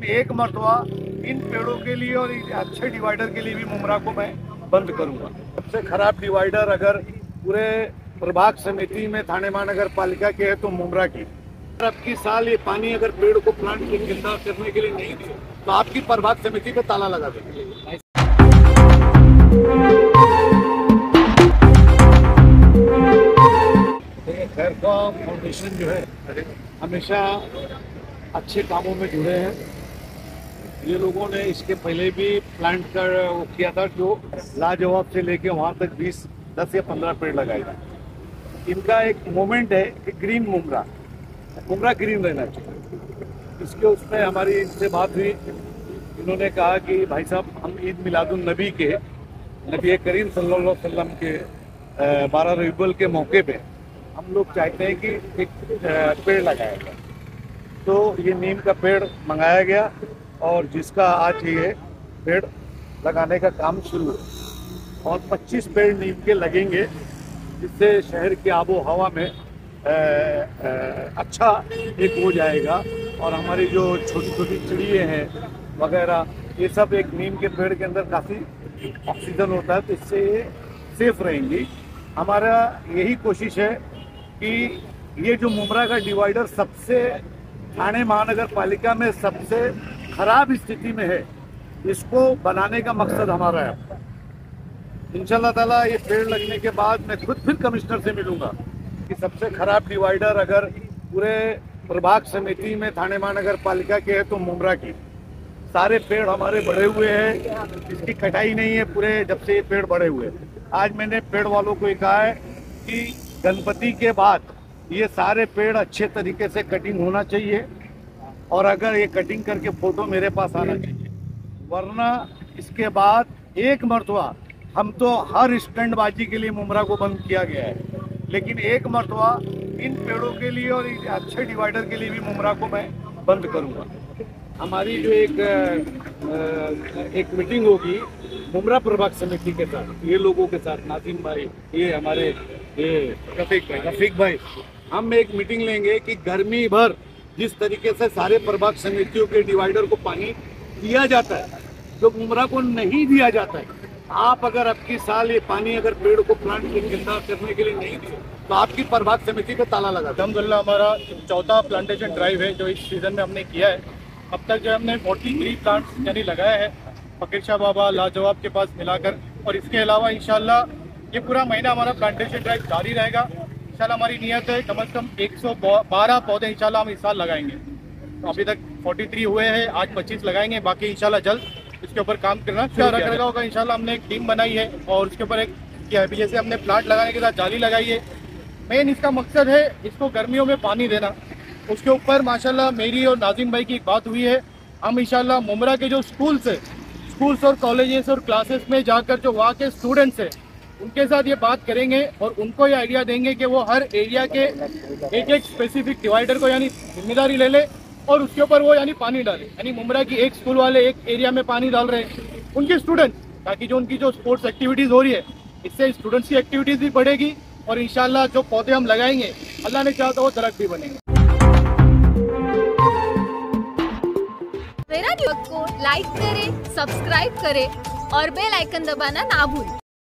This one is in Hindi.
एक मरतबा इन पेड़ों के लिए और अच्छे डिवाइडर के लिए भी मुमरा को मैं बंद करूंगा। सबसे खराब डिवाइडर अगर पूरे प्रभाग समिति में थाने महानगर पालिका के है तो मुमरा की। अब की साल ये पानी अगर पेड़ को प्लांट जिंदा करने के लिए नहीं दिए तो आपकी प्रभाग समिति पे ताला लगा देंगे। खैर का फाउंडेशन जो है हमेशा अच्छे कामों में जुड़े हैं। ये लोगों ने इसके पहले भी प्लांट का वो किया था, जो लाजवाब से लेके वहाँ तक 10 या 15 पेड़ लगाए थे। इनका एक मोमेंट है कि ग्रीन मुमरा ग्रीन रहना चाहिए। इसके उसमें हमारी इनसे बात हुई, इन्होंने कहा कि भाई साहब हम ईद मिलादुन नबी के नबी करीम सल्लल्लाहु अलैहि वसल्लम के 12 रबीउल के मौके पे हम लोग चाहते हैं कि एक पेड़ लगाया जाए। तो ये नीम का पेड़ मंगाया गया और जिसका आज ये पेड़ लगाने का काम शुरू है और 25 पेड़ नीम के लगेंगे, जिससे शहर की आबो हवा में अच्छा एक हो जाएगा। और हमारी जो छोटी छोटी चिड़िया हैं वगैरह, ये सब एक नीम के पेड़ के अंदर काफ़ी ऑक्सीजन होता है, तो इससे ये सेफ रहेंगी। हमारा यही कोशिश है कि ये जो मुमरा का डिवाइडर सबसे थाने महानगर पालिका में सबसे खराब स्थिति में है, इसको बनाने का मकसद हमारा है। इंशाल्लाह ताला ये पेड़ लगने के बाद मैं खुद फिर कमिश्नर से मिलूंगा कि सबसे खराब डिवाइडर अगर पूरे प्रभाग समिति में थाने महानगर पालिका के है तो मुमरा की। सारे पेड़ हमारे बढ़े हुए हैं, इसकी कटाई नहीं है पूरे जब से ये पेड़ बढ़े हुए हैं। आज मैंने पेड़ वालों को ये कहा है कि गणपति के बाद ये सारे पेड़ अच्छे तरीके से कटिंग होना चाहिए और अगर ये कटिंग करके फोटो मेरे पास आना चाहिए, वरना इसके बाद एक मरतबा हम तो हर स्टैंडबाजी के लिए मुमरा को बंद किया गया है, लेकिन एक मरतबा इन पेड़ों के लिए और अच्छे डिवाइडर के लिए भी मुमरा को मैं बंद करूंगा। हमारी जो एक मीटिंग होगी मुमरा प्रभाग समिति के साथ, ये लोगों के साथ, नाजिम भाई, ये हमारे ये रफीक भाई, हम एक मीटिंग लेंगे कि गर्मी भर जिस तरीके से सारे प्रभाग समितियों के डिवाइडर को पानी दिया जाता है, जो मुमरा को नहीं दिया जाता है, आप अगर अब की साल ये पानी अगर पेड़ को प्लांट जिंदा करने के लिए नहीं दिए तो आपकी प्रभाग समिति पे ताला लगा। अल्हम्दुलिल्लाह हमारा 4था प्लांटेशन ड्राइव है जो इस सीजन में हमने किया है। अब तक जो हमने 43 प्लांट्स यानी लगाए हैं फकीर शाह बाबा लाजवाब के पास मिलाकर, और इसके अलावा इंशाल्लाह ये पूरा महीना हमारा प्लांटेशन ड्राइव जारी रहेगा। इंशाल्लाह हमारी नियत है कम से कम 112 पौधे इंशाल्लाह हम इस साल लगाएंगे। तो अभी तक 43 हुए हैं, आज 25 लगाएंगे, बाकी इंशाल्लाह जल्द इसके ऊपर काम करना रखा होगा। इंशाल्लाह हमने एक टीम बनाई है और उसके ऊपर एक किया है, जैसे हमने प्लांट लगाने के साथ जाली लगाई है। मेन इसका मकसद है इसको गर्मियों में पानी देना। उसके ऊपर माशाल्लाह मेरी और नाजिम भाई की एक बात हुई है, हम इंशाल्लाह मुमरा के जो स्कूल्स और कॉलेजेस और क्लासेस में जाकर जो वहाँ के स्टूडेंट्स हैं उनके साथ ये बात करेंगे और उनको ये आइडिया देंगे कि वो हर एरिया के एक स्पेसिफिक डिवाइडर को यानी जिम्मेदारी ले ले और उसके ऊपर वो यानी पानी डाले। यानी मुमरा की एक स्कूल वाले एक एरिया में पानी डाल रहे हैं उनके स्टूडेंट, ताकि जो उनकी जो स्पोर्ट्स एक्टिविटीज़ हो रही है इससे स्टूडेंट्स की एक्टिविटीज़ भी बढ़ेगी और इंशाल्लाह जो पौधे हम लगाएंगे अल्लाह ने चाहा तो वो दरख्त भी बनेंगे। मेरा न्यूज़ को लाइक करें, सब्सक्राइब करें और बेल आइकन दबाना ना भूलें।